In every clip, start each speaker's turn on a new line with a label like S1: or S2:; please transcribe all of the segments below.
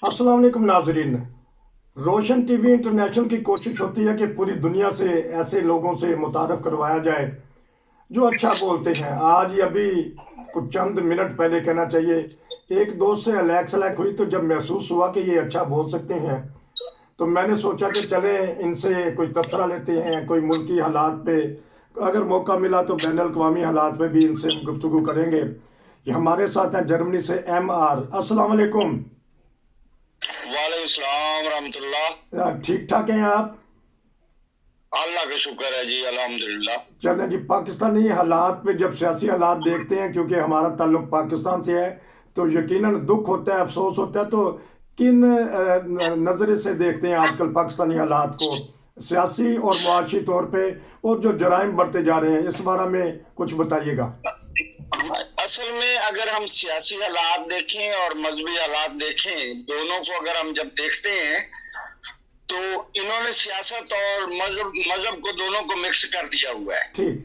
S1: अस्सलाम वालेकुम नाजरीन। रोशन टीवी इंटरनेशनल की कोशिश होती है कि पूरी दुनिया से ऐसे लोगों से मुतारफ़ करवाया जाए जो अच्छा बोलते हैं। आज ही अभी कुछ चंद मिनट पहले कहना चाहिए, एक दोस्त से अलैक सलैक हुई तो जब महसूस हुआ कि ये अच्छा बोल सकते हैं तो मैंने सोचा कि चले इनसे कोई तबसरा लेते हैं, कोई मुल्की हालात पे। अगर मौका मिला तो बैन अवी हालात पे भी इनसे गुफ्तगू करेंगे। ये हमारे साथ हैं जर्मनी से MR। अस्सलाम वालेकुम।
S2: वालेकुम सलाम रहमतुल्लाह।
S1: ठीक ठाक हैं आप?
S2: अल्लाह का शुक्र है जी, अल्हम्दुलिल्लाह।
S1: चलें जी, पाकिस्तानी हालात पे जब सियासी हालात देखते हैं, क्योंकि हमारा ताल्लुक पाकिस्तान से है, तो यकीनन दुख होता है, अफसोस होता है। तो किन नज़रे से देखते हैं आजकल पाकिस्तानी हालात को, सियासी और मुआशी तौर पे, और जो जराइम बढ़ते जा रहे हैं, इस बारे में कुछ बताइएगा।
S2: असल में अगर हम सियासी हालात देखें और मजहबी हालात देखें, दोनों को अगर हम जब देखते हैं तो इन्होंने सियासत और मजहब मजहब को दोनों को मिक्स कर दिया हुआ है।
S1: ठीक।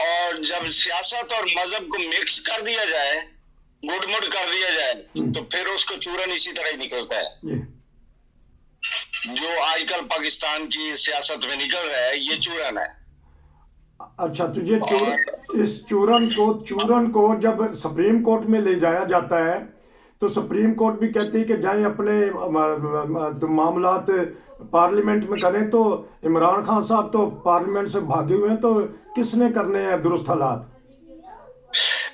S2: और जब सियासत और मजहब को मिक्स कर दिया जाए, गुड़मुड़ कर दिया जाए, तो फिर उसको चूरन इसी तरह ही निकलता है
S1: जी।
S2: जो आजकल पाकिस्तान की सियासत में निकल रहा है। ये चूरन है।
S1: अच्छा, तो ये
S2: और
S1: इस चूरन को जब सुप्रीम कोर्ट में ले जाया जाता है तो सुप्रीम कोर्ट भी कहती है कि जाएं अपने तो मामलात पार्लियामेंट में करें। तो इमरान खान साहब तो पार्लियामेंट से भागे हुए हैं, तो किसने करने हैं दुरुस्त हालात?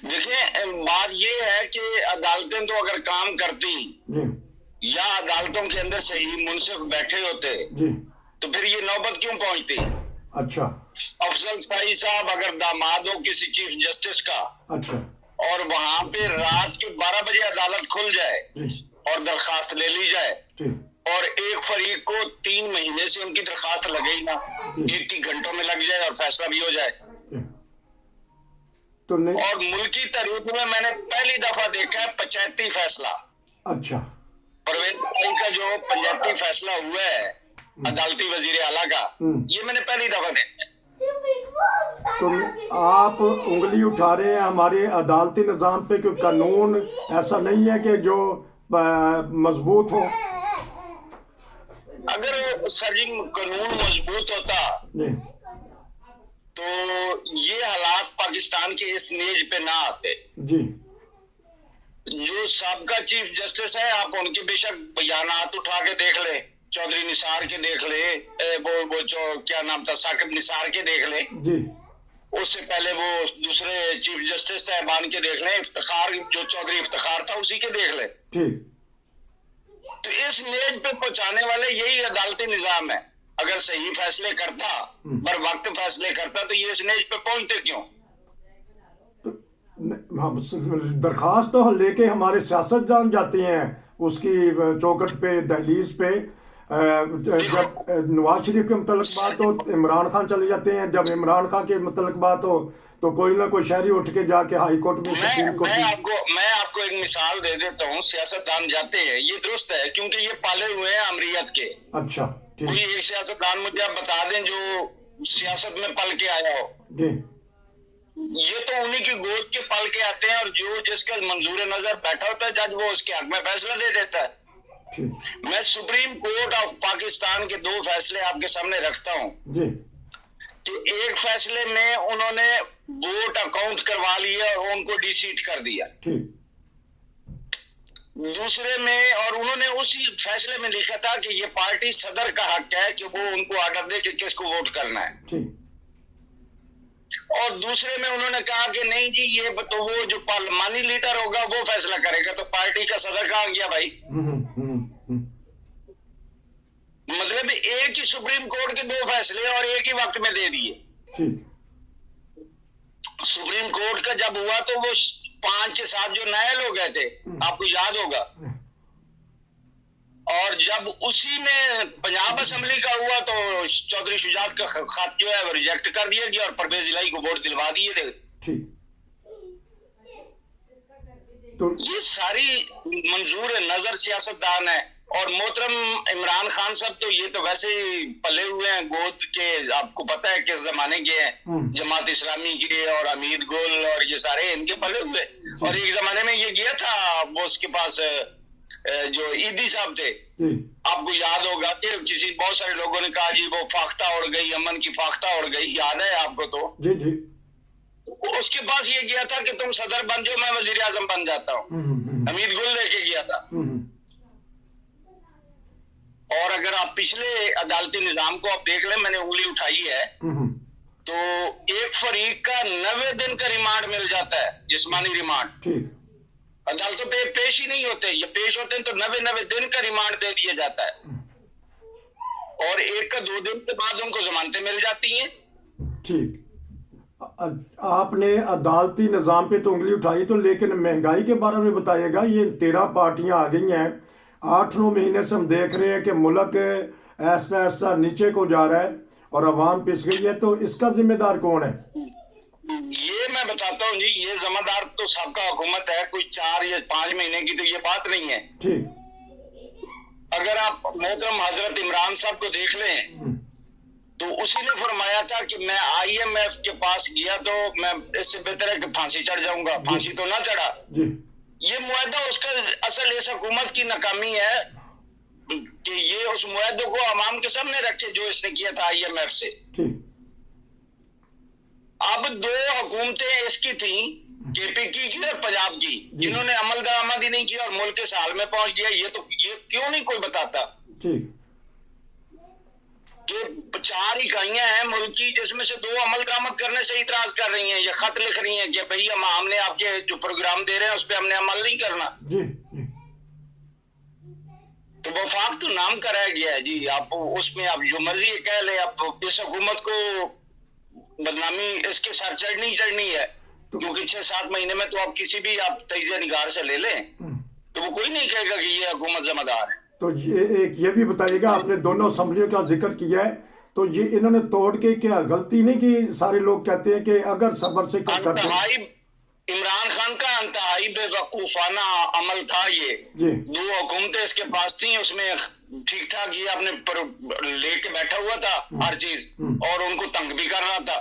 S2: देखिए, बात ये है कि अदालतें तो अगर काम करती
S1: जी।
S2: या अदालतों के अंदर सही मुंसिफ बैठे होते
S1: जी।
S2: तो फिर ये नौबत क्यों पहुंचती।
S1: अच्छा।
S2: अफजल सईद साहब अगर दामाद हो किसी चीफ जस्टिस का,
S1: अच्छा।
S2: और वहां पे रात के 12 बजे अदालत खुल जाए
S1: जी।
S2: और दरखास्त ले ली जाए,
S1: जी।
S2: और एक फरीक को 3 महीने से उनकी दरखास्त लगे ही ना,
S1: जी।
S2: 1 घंटों में लग जाए और फैसला भी हो जाए।
S1: जी। तो नहीं।
S2: और मुल्की तारीख में मैंने पहली दफा देखा है पंचायती फैसला।
S1: अच्छा।
S2: परवेज इलाही का जो पंचायती फैसला हुआ है अदालती वजीर आला का, ये मैंने पहली दफा देखा है।
S1: तो आप उंगली उठा रहे हैं हमारे अदालती निज़ाम पे, कोई कानून ऐसा नहीं है कि जो मजबूत हो?
S2: अगर सर जी कानून मजबूत होता
S1: जी।
S2: तो ये हालात पाकिस्तान के इस नेज पे ना आते।
S1: जी।
S2: जो सबका चीफ जस्टिस है, आप उनके बेशक बयानात उठा के देख ले, चौधरी निसार के देख ले, वो जो क्या नाम था साकिब निसार के देख ले,
S1: जी।
S2: उससे पहले वो दूसरे चीफ जस्टिस साहबान के देख ले, इफ्तिखार जो चौधरी इफ्तिखार था उसी के देख ले।
S1: ठीक।
S2: तो इस नेज पे पहुंचाने वाले यही अदालती निजाम है। अगर सही फैसले करता, बर वक्त फैसले करता, तो ये इस नेज पे पहुंचते क्यों।
S1: दरखास्त तो लेके हमारे सियासतदान जाते हैं उसकी चौखट पे, दहलीज पे। जब नवाज शरीफ के मुतल्लिक बात हो इमरान खान चले जाते हैं, जब इमरान खान के मुतल्लिक बात हो तो कोई ना कोई शहरी उठ के जाके हाई कोर्ट में, सुप्रीम कोर्ट में।
S2: मैं आपको एक मिसाल दे देता हूँ। सियासतदान जाते हैं, ये दुरुस्त है क्योंकि ये पाले हुए हैं अमरीयत के।
S1: अच्छा।
S2: कोई एक सियासतदान मुझे आप बता दें जो सियासत में पल के आया हो।
S1: जी।
S2: ये तो उन्हीं की गोद के पल के आते हैं, और जो जिसका मंजूर नजर बैठा होता है जज, वो उसके हक में फैसला दे देता है। मैं सुप्रीम कोर्ट ऑफ पाकिस्तान के 2 फैसले आपके सामने रखता हूँ
S1: जी।
S2: कि एक फैसले में उन्होंने वोट अकाउंट करवा लिया और उनको डिसीट कर दिया। दूसरे में, और उन्होंने उसी फैसले में लिखा था कि ये पार्टी सदर का हक है कि वो उनको आर्डर दे कि किसको वोट करना है। और दूसरे में उन्होंने कहा कि नहीं जी, ये तो वो जो पार्लिमानी लीडर होगा वो फैसला करेगा। तो पार्टी का सदर कहाँ गया भाई? मतलब एक ही सुप्रीम कोर्ट के 2 फैसले और एक ही वक्त में दे दिए। सुप्रीम कोर्ट का जब हुआ तो वो 5 के 7 जो नायल हो गए थे, आपको याद होगा। और जब उसी में पंजाब असेंबली का हुआ तो चौधरी शुजात का खत जो है वो रिजेक्ट कर दिया गया और परवेज इलाही को वोट दिलवा दिए थे। तो ये सारी मंजूर नजर सियासतदान है। और मोहतरम इमरान खान साहब तो ये तो वैसे ही पले हुए हैं गोद के, आपको पता है किस जमाने के हैं, जमात इस्लामी के और अमीद गोल और ये सारे इनके पले हुए। और एक जमाने में ये गया था वो उसके पास जो ईदी साहब थे,
S1: जी
S2: आपको याद होगा कि बहुत सारे लोगों ने कहा जी वो फाख्ता उड़ गई, अमन की फाख्ता उड़ गई, याद है आपको? तो
S1: जी जी।
S2: उसके पास ये गया था कि तुम सदर बन जाओ, मैं वजीर आजम बन जाता हूँ। हमीद गुल लेके गया था। और अगर आप पिछले अदालती निजाम को आप देख लें, मैंने उंगली उठाई है, तो एक फरीक का 90 दिन का रिमांड मिल जाता है, जिस्मानी रिमांड।
S1: ठीक।
S2: अदालतों पे पेश ही नहीं होते, ये पेश होते हैं तो 90 दिन का रिमांड दे दिया जाता है, और 1 का 2 दिन के बाद उनको जमानतें मिल जाती हैं।
S1: ठीक। आपने अदालती निज़ाम पे तो उंगली उठाई, तो लेकिन महंगाई के बारे में बताइएगा। ये 13 पार्टियां आ गई हैं, 8-9 महीने से हम देख रहे हैं कि मुल्क ऐसा ऐसा नीचे को जा रहा है और अवाम पिस गई है, तो इसका जिम्मेदार कौन है?
S2: ये मैं बताता हूँ जी, ये जिम्मेदार तो सबका हुकूमत है, कोई 4 या 5 महीने की तो ये बात नहीं है।
S1: ठीक।
S2: अगर आप मोहतरम हजरत इमरान साहब को देख लें, तो उसी ने फरमाया था कि मैं IMF के पास गया तो मैं इससे बेहतर है कि फांसी चढ़ जाऊंगा, फांसी तो ना चढ़ा।
S1: जी।
S2: ये मुआहदा उसका असल इस हुकूमत की नाकामी है कि ये उस मुआहदे को अवाम के सामने रखे जो इसने किया था IMF से।
S1: ठीक।
S2: अब 2 हुकूमतें इसकी थी, KP की और पंजाब की, जिन्होंने अमल दरामद ही नहीं किया और मुल्क के हाल में पहुंच गया। ये क्यों नहीं कोई बताता?
S1: ठीक।
S2: कि 4 इकाइयां हैं मुल्क की, जिसमें से 2 अमल दरामद करने से इतराज कर रही हैं, या खत लिख रही हैं कि भाई हमने आपके जो प्रोग्राम दे रहे हैं उस पर हमने अमल नहीं करना।
S1: जी जी।
S2: तो वफाक तो नाम कराया गया है जी, आप उसमें आप जो मर्जी कह ले, आप इस हुकूमत को बदनामी इसके साथ चढ़नी है, क्योंकि 6-7 महीने में तो आप किसी भी आप तजिया निगार से ले लें तो वो कोई नहीं कहेगा कि ये हुकूमत जिम्मेदार है।
S1: तो ये भी बताइएगा, आपने दोनों असम्बलियों का जिक्र किया है, तो ये इन्होंने तोड़ के क्या गलती नहीं की? सारे लोग कहते हैं कि अगर सब्र से करते।
S2: इमरान खान का इंतहाई बेवकूफाना अमल था ये। 2 हुकूमतें इसके पास थी, उसमें ठीक ठाक ये अपने लेके बैठा हुआ था हर चीज, और उनको तंग भी कर रहा था।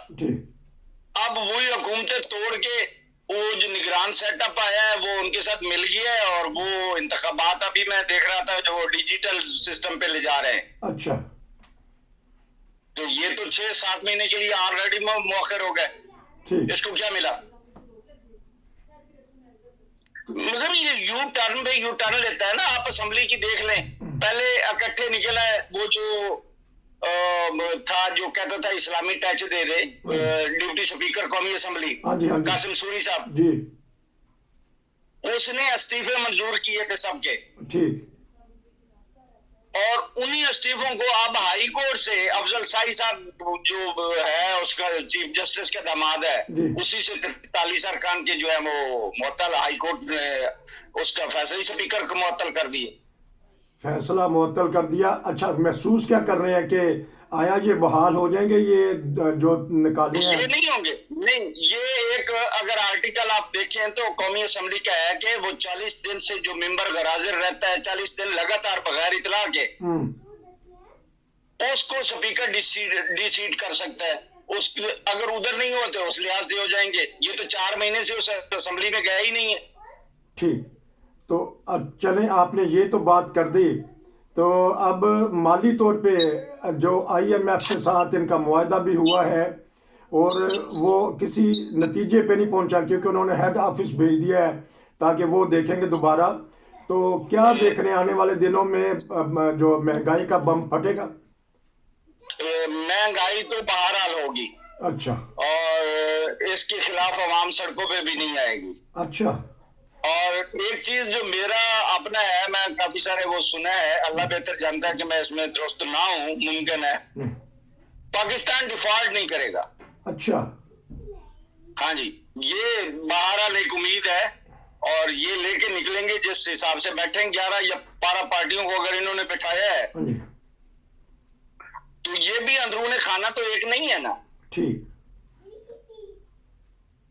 S2: अब वही हुकूमतें तोड़ के वो जो निगरान सेटअप आया है वो उनके साथ मिल गया है, और वो इंतखाबात अभी मैं देख रहा था जो डिजिटल सिस्टम पे ले जा रहे हैं।
S1: अच्छा।
S2: तो ये तो 6-7 महीने के लिए ऑलरेडी मौखर हो गए। इसको क्या मिला? मतलब ये यू टर्न लेता है ना। आप असेंबली की देख लें, पहले इकट्ठे निकला है वो जो था जो कहता था इस्लामी टच दे दे, डिप्टी स्पीकर कौमी असेंबली कासिम सूरी साहब
S1: जी,
S2: उसने इस्तीफे मंजूर किए थे सबके।
S1: ठीक।
S2: और उन्हीं इस्तीफों को अब हाई कोर्ट से अफजल शाही साहब जो है उसका चीफ जस्टिस का दामाद है, उसी से 43 अरकान के जो है वो मुअत्तल, हाई कोर्ट ने उसका फैसला स्पीकर को मुअत्तल कर दिए।
S1: फैसला मुअत्तल कर दिया। अच्छा, महसूस क्या कर रहे हैं कि आया ये बहाल हो जाएंगे ये जो निकाले हैं?
S2: ये नहीं होंगे, नहीं। ये एक अगर आर्टिकल आप देखें तो कौमी असेंबली का है कि वो 40 दिन से जो मेंबर गैरहाजिर रहता है 40 दिन लगातार बगैर इतला के, उसको स्पीकर डिसीट कर सकता है। उसके अगर उधर नहीं होते उस लिहाज से हो जाएंगे। ये तो 4 महीने से उस असेंबली में गया ही नहीं है।
S1: ठीक। तो अब चलें, आपने ये तो बात कर दी, तो अब माली तौर पे जो IMF के साथ इनका मुआहदा भी हुआ है और वो किसी नतीजे पे नहीं पहुंचा, क्योंकि उन्होंने हेड ऑफिस भेज दिया है ताकि वो देखेंगे दोबारा। तो क्या देख रहे हैं आने वाले दिनों में जो महंगाई का बम फटेगा?
S2: महंगाई तो बहरहाल होगी।
S1: अच्छा।
S2: और इसके खिलाफ आवाम सड़कों पे भी नहीं आएगी।
S1: अच्छा।
S2: और एक चीज जो मेरा अपना है, मैं काफी सारे वो सुना है, अल्लाह बेहतर जानता है कि मैं इसमें दुरुस्त ना हूँ, मुमकिन है पाकिस्तान डिफॉल्ट नहीं करेगा।
S1: अच्छा।
S2: हाँ जी, ये बहरहाल एक उम्मीद है और ये लेके निकलेंगे जिस हिसाब से बैठे 11 या 12 पार्टियों को अगर इन्होंने बिठाया है तो ये भी अंदरूनी खाना तो एक नहीं है ना।
S1: ठीक।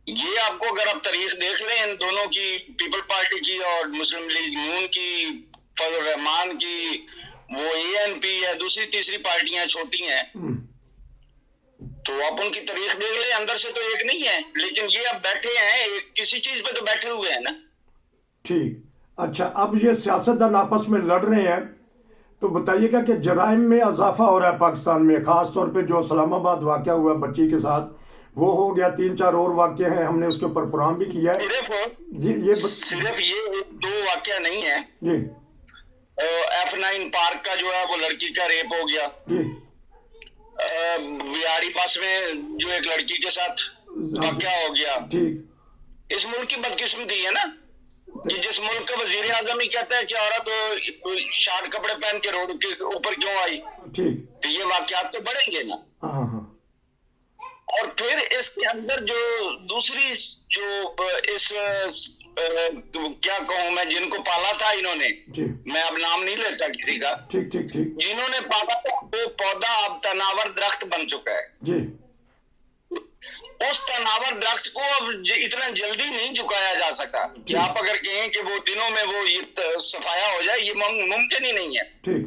S2: ये आपको अगर आप तारीख देख लें इन दोनों की, पीपल पार्टी की और मुस्लिम लीग नून की, फजल रहमान की, वो ANP है, दूसरी तीसरी पार्टियां छोटी हैं, तो आप उनकी तारीख देख लें, अंदर से तो एक नहीं है, लेकिन ये अब बैठे हैं एक किसी चीज पे तो बैठे हुए हैं ना।
S1: ठीक। अच्छा, अब ये सियासतदान आपस में लड़ रहे हैं, तो बताइएगा कि जराइम में इजाफा हो रहा है पाकिस्तान में, ख़ास तौर पे जो इस्लामाबाद वाक़या हुआ बच्ची के साथ, वो हो गया, 3-4 और वाक़े हैं, हमने उसके ऊपर प्रोग्राम भी किया है।
S2: सिर्फ ये 2 वाक़या नहीं है
S1: जी
S2: F9 पार्क का जो है वो लड़की का रेप हो गया,
S1: जी
S2: विहाड़ी बस में जो एक लड़की के साथ वाक़या हो गया।
S1: ठीक।
S2: इस मुल्क की बदकिस्मती है ना कि जिस मुल्क का वजीर आजम ही कहता है कि औरत शार्ट कपड़े पहन के रोड के ऊपर क्यों आई,
S1: ठीक।
S2: तो ये वाक़यात तो बढ़ेंगे ना।
S1: हाँ हाँ।
S2: और फिर इसके अंदर जो दूसरी जो इस क्या कहूं मैं, जिनको पाला था इन्होंने,
S1: जी
S2: मैं अब नाम नहीं लेता किसी का,
S1: ठीक ठीक ठीक।
S2: जिन्होंने पाला था वो पौधा अब तनावर दरख्त बन चुका है।
S1: जी
S2: उस तनावर दरख्त को अब इतना जल्दी नहीं झुकाया जा सकता कि आप अगर कहें कि वो दिनों में वो ये सफाया हो जाए, ये मुमकिन ही नहीं है।
S1: ठीक।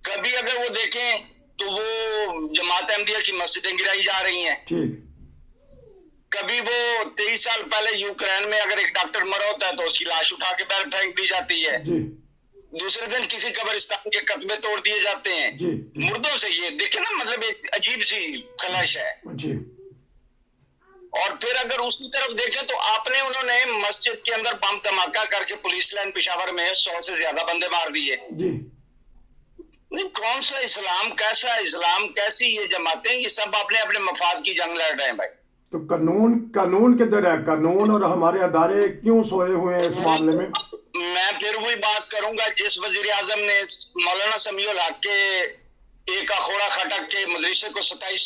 S2: कभी अगर वो देखें तो वो जमात अहमदिया की मस्जिदें गिराई जा रही हैं।
S1: ठीक।
S2: कभी वो 23 साल पहले यूक्रेन में अगर एक डॉक्टर मरा होता है तो उसकी लाश उठा के बाहर फेंक दी जाती है।
S1: जी
S2: दूसरे दिन किसी कब्रिस्तान के कतबे तोड़ दिए जाते हैं
S1: जी
S2: मुर्दों से। ये देखे ना, मतलब एक अजीब सी खलश है।
S1: जी।
S2: और फिर अगर उसी तरफ देखें तो उन्होंने मस्जिद के अंदर बम धमाका करके पुलिस लाइन पेशावर में 100 से ज्यादा बंदे मार दिए।
S1: जी।
S2: नहीं, कौन सा इस्लाम, कैसा इस्लाम, कैसी ये जमातें, ये सब अपने अपने मफाद की जंग लड़ रहे हैं भाई।
S1: तो कानून किधर है? कानून और हमारे अदारे क्यों सोए हुए हैं इस मामले में?
S2: मैं फिर वही बात करूंगा, जिस वजीर आजम ने मौलाना समीउल हक के एक अखोड़ा खटक के मदरसे को 27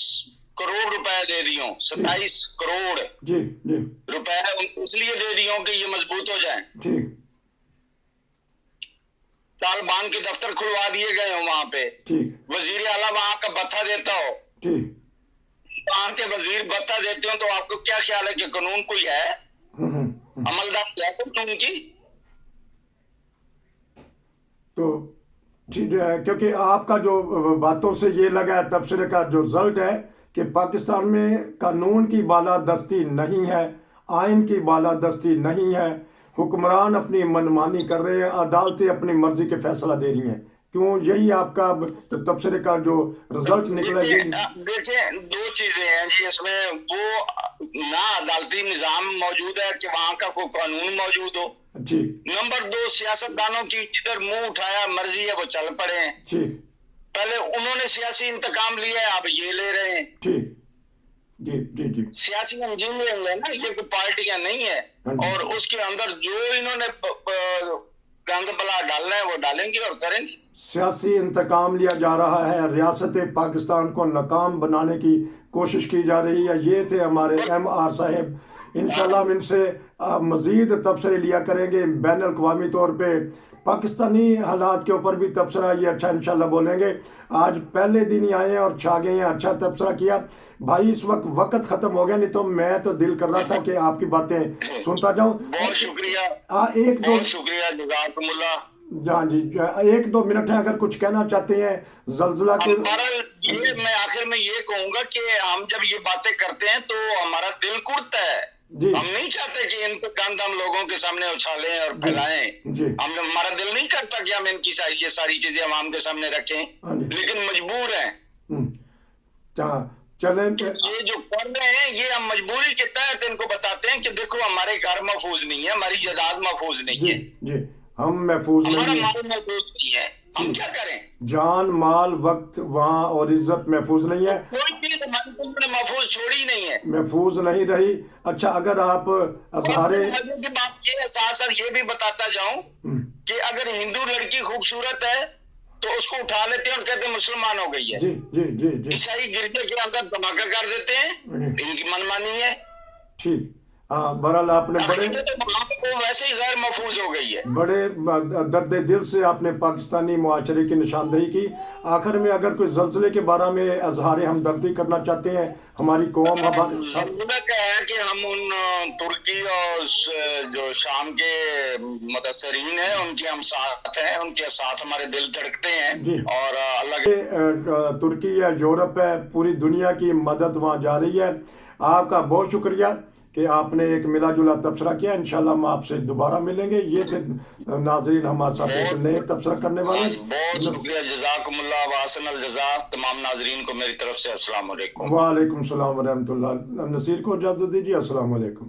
S2: करोड़ रुपए दे दियो, 27 करोड़
S1: जी जी
S2: रुपए इसलिए दे दियो कि ये मजबूत हो जाए।
S1: ठीक।
S2: तालिबान के दफ्तर खुलवा दिए गए हो वहां पे।
S1: ठीक।
S2: वजीर आला वहां का भत्ता देता हो।
S1: ठीक।
S2: वहां के वजीर भत्ता देते हो तो आपको क्या ख्याल है कि कानून कोई है? अमलदार है कानून की?
S1: तो ठीक है, क्योंकि आपका जो बातों से ये लगा है, तबसरे का जो रिजल्ट है कि पाकिस्तान में कानून की बालादस्ती नहीं है, आइन की बालादस्ती नहीं है, हुक्मरान अपनी मनमानी कर रहे हैं, अदालतें अपनी मर्जी के फैसला दे रही हैं। क्यों? यही आपका तबसरे का जो रिजल्ट निकला।
S2: देखिए 2 चीजें हैं जी इसमें, वो ना अदालती निजाम मौजूद है कि वहां का कोई कानून मौजूद हो।
S1: ठीक।
S2: नंबर 2, सियासतदानों की जिधर मुंह उठाया मर्जी है वो चल पड़े हैं।
S1: ठीक।
S2: पहले उन्होंने सियासी इंतकाम लिया है, अब ये ले रहे हैं।
S1: ठीक। जी जी जी।
S2: सियासी इंजीनियरिंग है ना, ये कोई पार्टियां नहीं है। और उसके अंदर जो इन्होंने गंद बला डालना है वो डालेंगे और करेंगे।
S1: सियासी इंतकाम लिया जा रहा है, रियासत पाकिस्तान को नाकाम बनाने की कोशिश की जा रही है। ये थे हमारे MR साहब। इंशाल्लाह हम इनसे मज़ीद तबसरे लिया करेंगे बैन अल-अक़वामी तौर पे, पाकिस्तानी हालात के ऊपर भी तबसरा ये अच्छा इंशाल्लाह बोलेंगे। आज पहले दिन ही आए हैं और छा गए हैं, अच्छा तबसरा किया भाई। इस वक्त ख़त्म हो गया, नहीं तो मैं तो दिल कर रहा था कि आपकी बातें सुनता जाऊं।
S2: बहुत शुक्रिया।
S1: एक दो
S2: शुक्रिया, जज़ाकुमुल्लाह।
S1: हाँ जी, 1-2 मिनट है, अगर कुछ कहना चाहते हैं जल्जला के।
S2: ये मैं आखिर में ये कहूंगा कि हम जब ये बातें करते हैं तो हमारा दिल कुड़ता है। हम नहीं चाहते कि इनको गंद हम लोगों के सामने उछालें और फैलाएं। हमारा दिल नहीं करता कि हम इनकी ये सारी चीजें अवाम के सामने रखें, लेकिन मजबूर हैं।
S1: चलें,
S2: ये जो कर रहे हैं ये हम मजबूरी के तहत इनको बताते हैं कि देखो हमारे घर महफूज नहीं है, हमारी जायदाद महफूज नहीं है।
S1: जी, हम महफूज नहीं है,
S2: माल महफूज नहीं है, हम क्या करें?
S1: जान, माल, वक्त वहाँ और इज्जत महफूज नहीं है,
S2: कोई चीज हमारी महफूज छोड़ी नहीं है,
S1: महफूज नहीं रही। अच्छा, अगर आप अजहारे
S2: की बात ये साथ ये भी बताता जाऊं कि अगर हिंदू लड़की खूबसूरत है तो उसको उठा लेते हैं और कहते हैं मुसलमान हो गई है।
S1: जी जी जी जी।
S2: ईसाई गिरजे के अंदर धमाका कर देते हैं, इनकी मनमानी है।
S1: ठीक। हाँ, बहरहाल आपने बड़े
S2: तो वैसे ही गैर महफूज हो गई है।
S1: बड़े दर्द दिल से आपने पाकिस्तानी मुआशरे की निशानदेही की। आखिर में अगर कोई जल्जले के बारे में अजहारे हमदर्दी करना चाहते हैं, हमारी कौम
S2: जरूरत है कि हम उन तुर्की और जो शाम के मुदस्सरीन हैं उनके हम साथ हैं, उनके साथ हमारे दिल धड़कते हैं। और अल्लाह
S1: तुर्की है, यूरोप है, पूरी दुनिया की मदद वहाँ जा रही है। आपका बहुत शुक्रिया कि आपने एक मिला जुला तबसरा किया। इंशाल्लाह हम आपसे दोबारा मिलेंगे। ये थे नाजरीन हमारे साथ एक
S2: बहुत
S1: नए तबसरा करने वाले।
S2: हाँ जी, बहुत शुक्रिया, जज़ाकुमुल्लाह व अहसनल जज़ा। तमाम नाजरीन को मेरी तरफ से अस्सलाम वालेकुम।
S1: वालेकुम सलाम व रहमतुल्लाह। नसीर को इजाज़त दीजिए। अस्सलाम वालेकुम।